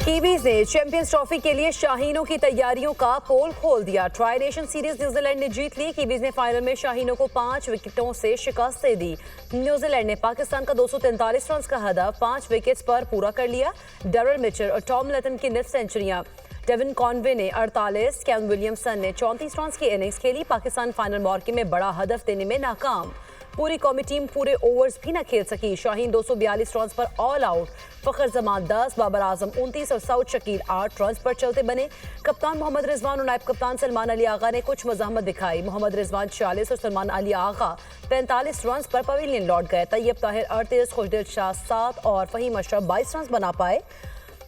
Kiwis ने champions trophy के लिए शाहीनों की तैयारियों का पोल खोल दिया। ट्राई नेशन सीरीज न्यूजीलैंड ने जीत ली। कीवीज ने फाइनल में शाहीनों को 5 विकेटों से शिकस्त दे दी। न्यूजीलैंड ने पाकिस्तान का 243 रन का हदफ 5 विकेट्स पर पूरा कर लिया। डैरेल मिचेल और टॉम लैथम की निफ सेंचुरियां। डेविन कॉनवे ने 48, कैम विलियमसन ने 34 रन की इनिंग्स खेली। पाकिस्तान फाइनल मौके में बड़ा हदफ देने में नाकाम। पूरी कौमी टीम पूरे ओवर्स भी न खेल सकी। शाहीन 242 रन पर ऑल आउट। फखर जमान 10, बाबर आजम 29 और साउद शकील 8 रन पर चलते बने। कप्तान मोहम्मद रिजवान और नायब कप्तान सलमान अली आगा ने कुछ मज़ाहमत दिखाई। मोहम्मद रिजवान 46 और सलमान अली आगा 45 रन पर पवेलियन लौट गए। तैयब ताहिर 38, खुशदिल शाह 7 और फहीम अशरफ 22 रन बना पाए।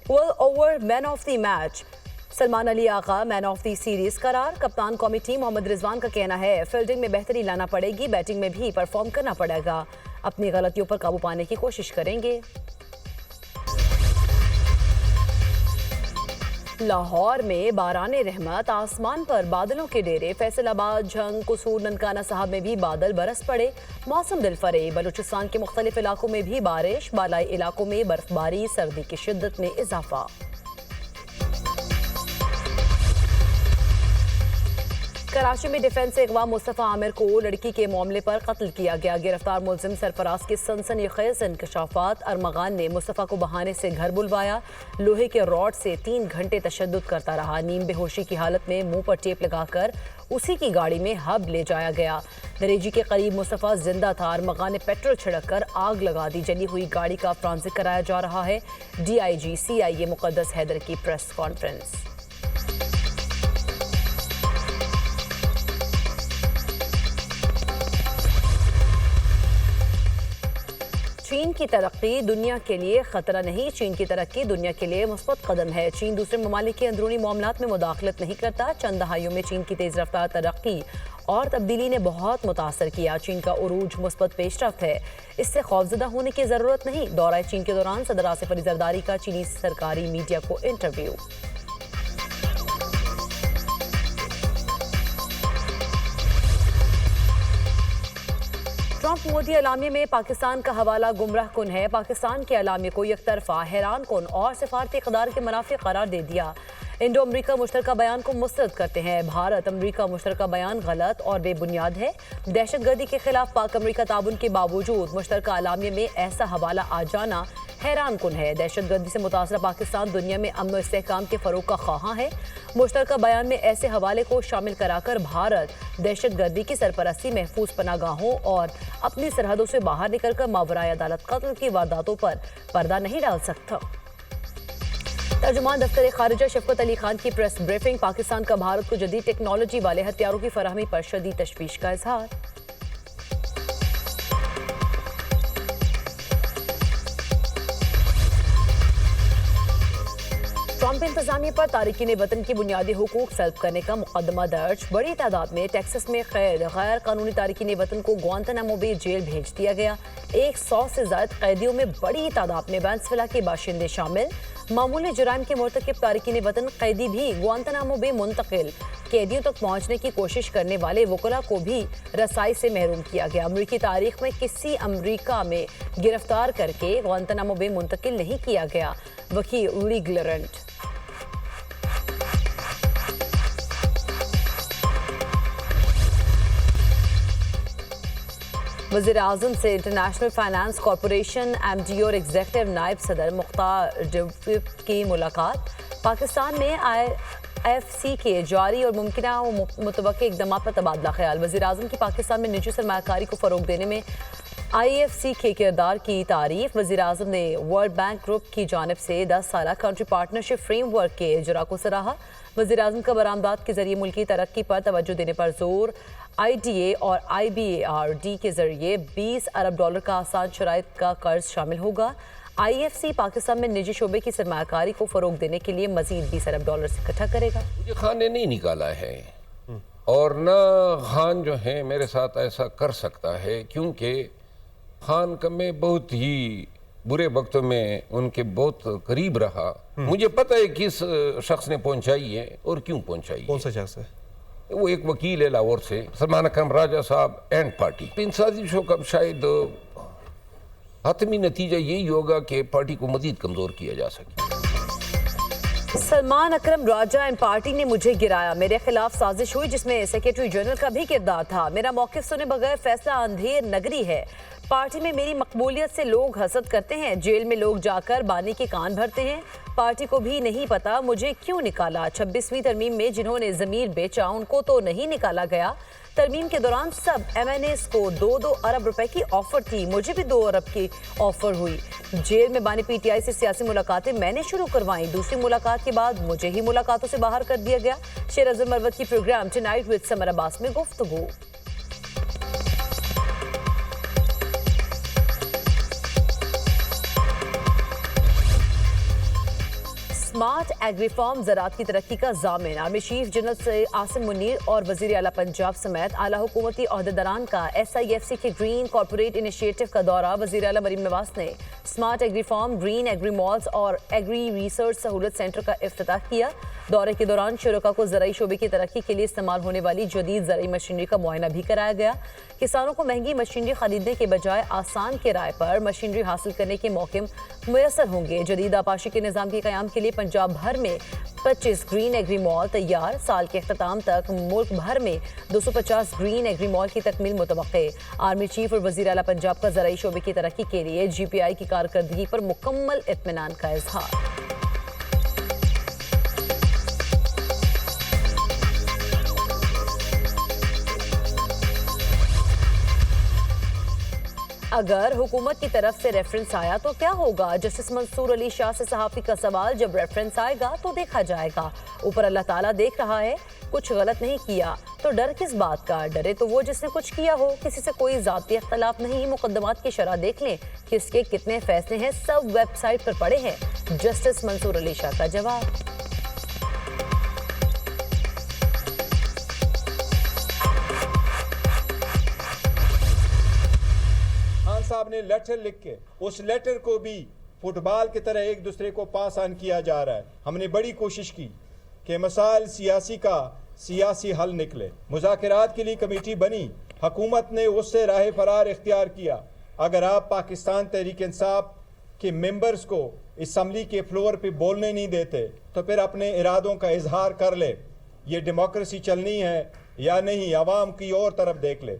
World over man of the match Salman Ali Agha man of the series करार। कप्तान कौमी टीम मोहम्मद रिजवान का कहना है फील्डिंग में बेहतरी लाना पड़ेगी, बैटिंग में भी परफॉर्म करना पड़ेगा। अपनी गलतियों पर काबू पाने की कोशिश करेंगे। लाहौर में बाराने रहमत, आसमान पर बादलों के डेरे। फैसलाबाद, झंग, कसूर, ननकाना साहब में भी बादल बरस पड़े। मौसम दिलफरेब। बलूचिस्तान के मुख्तलिफ इलाकों में भी बारिश। बालाई इलाकों में बर्फबारी, सर्दी की शिद्दत में इजाफा। कराची में डिफेंस से अगवा मुस्तफ़ा आमिर को लड़की के मामले पर कत्ल किया गया। गिरफ्तार मुलजिम सरफराज के सनसनीखेज इंकशाफात। अरमगान ने मुस्तफ़ा को बहाने से घर बुलवाया। लोहे के रॉड से 3 घंटे तशद्दुद करता रहा। नीम बेहोशी की हालत में मुंह पर टेप लगाकर उसी की गाड़ी में हब ले जाया गया। दरेजी के करीब मुस्तफ़ा जिंदा था। अरमगान ने पेट्रोल छिड़क कर आग लगा दी। जली हुई गाड़ी का फोरेंसिक कराया जा रहा है। DIG CIA मुक़द्दस हैदर की प्रेस कॉन्फ्रेंस। चीन की तरक्की दुनिया के लिए खतरा नहीं। चीन की तरक्की दुनिया के लिए मुस्बत कदम है। चीन दूसरे ममालिक के अंदरूनी मामलात में मुदाखलत नहीं करता। चंद दहाइयों में चीन की तेज रफ्तार तरक्की और तब्दीली ने बहुत मुतासर किया। चीन का उरूज मुस्बत पेशरफ्त है। इससे खौफजदा होने की जरूरत नहीं। दौरा चीन के दौरान सदर आसिफ अली जरदारी का चीनी सरकारी मीडिया को इंटरव्यू। ट्रंप मोदी एलामिया में पाकिस्तान का हवाला गुमराह कुन है। पाकिस्तान के एलामिया को यकतरफा, हैरान कुन और सिफारती इक़्तिदार के मुनाफिक करार दे दिया। इंडो अमरीका मुश्तरका बयान को मुस्तरद करते हैं। भारत अमरीका मुश्तरका बयान गलत और बेबुनियाद है। दहशतगर्दी के खिलाफ पाक अमरीका ताउन के बावजूद मुश्तरका एलामिया में ऐसा हवाला आ जाना हैरान कुन है। दहशतगर्दी से मुतासरा पाकिस्तान दुनिया में अमन और इस्तेहकाम के फ़रोग़ का ख्वाहां है। मुश्तरका बयान में ऐसे हवाले को शामिल कराकर भारत दहशतगर्दी की सरपरस्ती, महफूज पनागाहों और अपनी सरहदों से बाहर निकलकर मावराए अदालत कत्ल की वारदातों पर पर्दा नहीं डाल सकता। तर्जुमान दफ्तर खारिजा शफकत अली खान की प्रेस ब्रीफिंग। पाकिस्तान का भारत को जदीद टेक्नोलॉजी वाले हथियारों की फराहमी पर शदीद तशवीश का इजहार। ट्रंप इंतजामिया पर तारिकीन वतन की बुनियादी हुकूक सल्ब करने का मुकदमा दर्ज। बड़ी तादाद में टेक्सास में कैद गैर कानूनी तारिकीन वतन को ग्वांतानामो बे जेल भेज दिया गया। 100 से ज्यादा कैदियों में बड़ी तादाद में वेनेजुएला के बाशिंदे शामिल। मामूली जुराइम के मुर्तकिब तारिकीन वतन कैदी भी ग्वांतानामो बे मुंतकिल। कैदियों तक पहुंचने की कोशिश करने वाले वकला को भी रसाई से महरूम किया गया। अमरीकी तारीख में किसी अमरीका में गिरफ्तार करके ग्वांतानामो बे मुंतकिल नहीं किया गया। वकील ली ग्लरेंट। वज़ीर आज़म से इंटरनेशनल फाइनेंस कॉरपोरेशन MD और एग्जीक्यूटिव नायब सदर मुख्तार डवीप की मुलाकात। पाकिस्तान में IFC के जारी और मुमकिना मुतवक्किल इक़दाम पर तबादला ख्याल। वज़ीर आज़म की पाकिस्तान में निजी सरमायाकारी को फ़रोग़ देने में IFC के किरदार की तारीफ। वज़ीर आज़म ने वर्ल्ड बैंक ग्रुप की जानिब से 10 साला कंट्री पार्टनरशिप फ्रेमवर्क के इजरा को सराहा। वज़ीर आज़म का बरामदात के जरिए मुल्की तरक्की पर तवज्जो देने पर जोर। IDA और IBARD के जरिए $20 अरब का आसान शराइत का कर्ज शामिल होगा। IFC पाकिस्तान में निजी शोबे की सरमायाकारी को फ़रोग़ देने के लिए मज़ीद $20 अरब इकट्ठा करेगा। मुझे खान ने नहीं निकाला है और न खान जो है मेरे साथ ऐसा कर सकता है, क्योंकि खान का मैं बहुत ही बुरे वक्तों में उनके बहुत करीब रहा। मुझे पता है किस शख्स ने पहुंचाई है और क्यों पहुंचाई है। कौन सा शख्स है? वो एक वकील है लाहौर से, सलमान अकरम राजा साहब एंड पार्टी। इन साजिशों का शायद हतमी नतीजा यही होगा कि पार्टी को मजीद कमज़ोर किया जा सके। सलमान अकरम राजा एंड पार्टी ने मुझे गिराया। मेरे खिलाफ साजिश हुई जिसमें सेक्रेटरी जनरल का भी किरदार था। मेरा मौक़िफ़ सुने बगैर फैसला अंधेर नगरी है। पार्टी में मेरी मकबूलियत से लोग हसद करते हैं। जेल में लोग जाकर बानी के कान भरते हैं। पार्टी को भी नहीं पता मुझे क्यों निकाला। 26वीं तरमीम में जिन्होंने ज़मीर बेचा उनको तो नहीं निकाला गया। तरमीम के दौरान सब MNAs को 2-2 अरब रुपए की ऑफर थी। मुझे भी 2 अरब की ऑफर हुई। जेल में बानी PTI से सियासी मुलाकातें मैंने शुरू करवाई। दूसरी मुलाकात के बाद मुझे ही मुलाकातों से बाहर कर दिया गया। शेर अज़म मरवत की program tonight with Samar Abbas में गुफ्तगू। स्मार्ट एग्री फार्म ज़राअत की तरक्की का ज़ामिन। Army chief general Asim Munir और वज़ीर आला पंजाब समेत आला हुकूमती ओहदेदारान का SIFC के ग्रीन कॉर्पोरेट इनिशिएटिव का दौरा। वज़ीर आला मरीम नवाज ने smart agri farm, green agri malls और एग्री रिसर्च सहूलत सेंटर का इफ्तिताह किया। दौरे के दौरान शुरका को ज़राई शोबे की तरक्की के लिए इस्तेमाल होने वाली जदीद ज़राई मशीनरी का मुआयना भी कराया गया। किसानों को महंगी मशीनरी खरीदने के बजाय आसान किराए पर मशीनरी हासिल करने के मौके मुयसर होंगे। जदीद आपाशी के निज़ाम के क़याम के लिए पंजाब भर में 25 ग्रीन एग्री मॉल तैयार। साल के अख्ताम तक मुल्क भर में 250 ग्रीन एग्री मॉल की तकमील मुतवक्के। आर्मी चीफ और वज़ीर आला पंजाब का ज़राई शोबे की तरक्की के लिए GPI की कारकर्दगी पर मुकम्मल इत्मीनान का इजहार। अगर हुकूमत की तरफ से रेफरेंस आया तो क्या होगा? जस्टिस मंसूर अली शाह से सहाफ़ी का सवाल। जब रेफरेंस आएगा तो देखा जाएगा। ऊपर अल्लाह ताला देख रहा है। कुछ गलत नहीं किया तो डर किस बात का? डरे तो वो जिसने कुछ किया हो। किसी से कोई ज़ाती इख्तलाफ नहीं। मुकदमात की शरह देख लें। किसके कितने फैसले हैं सब वेबसाइट पर पड़े हैं। जस्टिस मंसूर अली शाह का जवाब। साहब ने लेटर लिख के उस लेटर को भी फुटबॉल की तरह एक दूसरे को पास ऑन किया जा रहा है। हमने बड़ी कोशिश की कि मसाइल सियासी का सियासी हल निकले। मुज़ाकरात के लिए कमेटी बनी। हुकूमत ने उससे राह फरार इख्तियार किया। अगर आप पाकिस्तान तहरीक इंसाफ के मेंबर्स को असम्बली के फ्लोर पे बोलने नहीं देते तो फिर अपने इरादों का इजहार कर ले। ये डेमोक्रेसी चलनी है या नहीं, आवाम की और तरफ देख ले।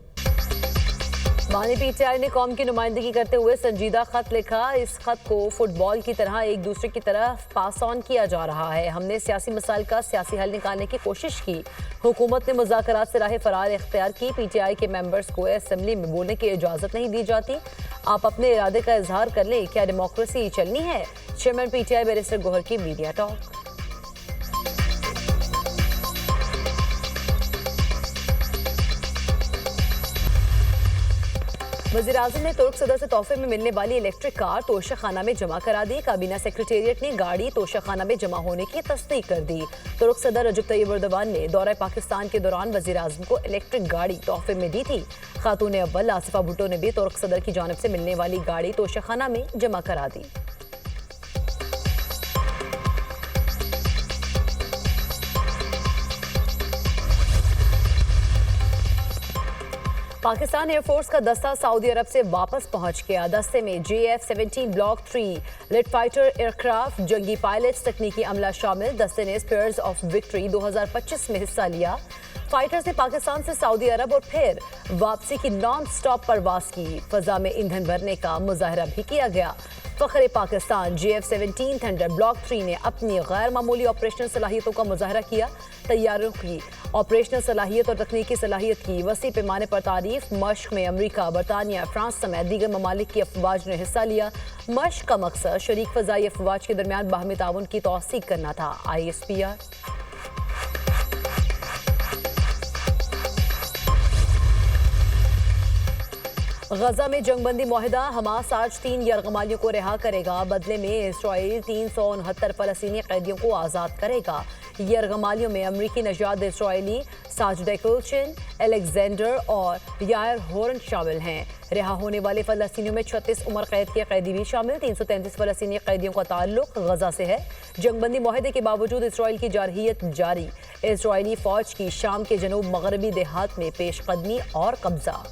बानी PTI ने कौम की नुमाइंदगी करते हुए संजीदा खत लिखा। इस खत को फुटबॉल की तरह एक दूसरे की तरफ पास ऑन किया जा रहा है। हमने सियासी मसाइल का सियासी हल निकालने की कोशिश की। हुकूमत ने मुज़ाकरात से राह फरार इख्तियार की। PTI के मेंबर्स को असेंबली में बोलने की इजाज़त नहीं दी जाती। आप अपने इरादे का इजहार कर लें। क्या डेमोक्रेसी चलनी है? चेयरमैन PTI बैरिस्टर गोहर की मीडिया टॉक। वज़ीर आज़म ने तुर्क सदर से तोहफे में मिलने वाली इलेक्ट्रिक कार तोशा खाना में जमा करा दी। काबीना सेक्रेटेरिएट ने गाड़ी तोशा खाना में जमा होने की तस्दीक कर दी। तुर्क सदर रजब तैयब एर्दोगान ने दौरा पाकिस्तान के दौरान वज़ीर आज़म को इलेक्ट्रिक गाड़ी तोहफे में दी थी। खातून अव्वल आसिफा भुट्टो ने भी तुर्क सदर की जानिब से मिलने वाली गाड़ी तोशा खाना में जमा करा दी। पाकिस्तान एयरफोर्स का दस्ता सऊदी अरब से वापस पहुंच गया। दस्ते में JF-17 ब्लॉक 3 लिट फाइटर एयरक्राफ्ट, जंगी पायलट्स, तकनीकी अमला शामिल। दस्ते ने स्पीयर्स ऑफ विक्ट्री 2025 में हिस्सा लिया। फाइटर्स ने पाकिस्तान से सऊदी अरब और फिर वापसी की नॉन स्टॉप परवाज की। फजा में ईंधन भरने का मुजाहरा भी किया गया। फ़ख्र पाकिस्तान JF-17 थंडर ब्लॉक 3 ने अपनी गैर मामूली ऑपरेशनल सलाहियतों का मुजाहरा किया। तैयारों की ऑपरेशनल सलाहियत और तकनीकी सलाहियत की वसी पैमाने पर तारीफ। मश्क में अमरीका, बरतानिया, फ्रांस समेत दीगर ममालिक की अफवाज ने हिस्सा लिया। मश्क का मकसद शरीक फ़ज़ाई अफवाज के दरमियान बाहमी ताउन की तौसीक करना था। ISPR। गजा में जंगबंदी मुआहिदा। हमास आज 3 यरगमालियों को रिहा करेगा। बदले में इसराइल 369 फ़लस्तीनी कैदियों को आज़ाद करेगा। यरगमालियों में अमरीकी नजाद इसराइली साजिद कुलचिन, एलेक्जेंडर और यायर होरन शामिल हैं। रिहा होने वाले फ़लस्तीनियों में 36 उम्र कैद के कैदी भी शामिल। 333 फ़लस्तीनी कैदियों का ताल्लुक गजा से है। जंगबंदी मुआहिदे के बावजूद इसराइल की जारहियत जारी। इसराइली फ़ौज की शाम के जनूब मगरबी देहात में पेशकदमी और कब्जा।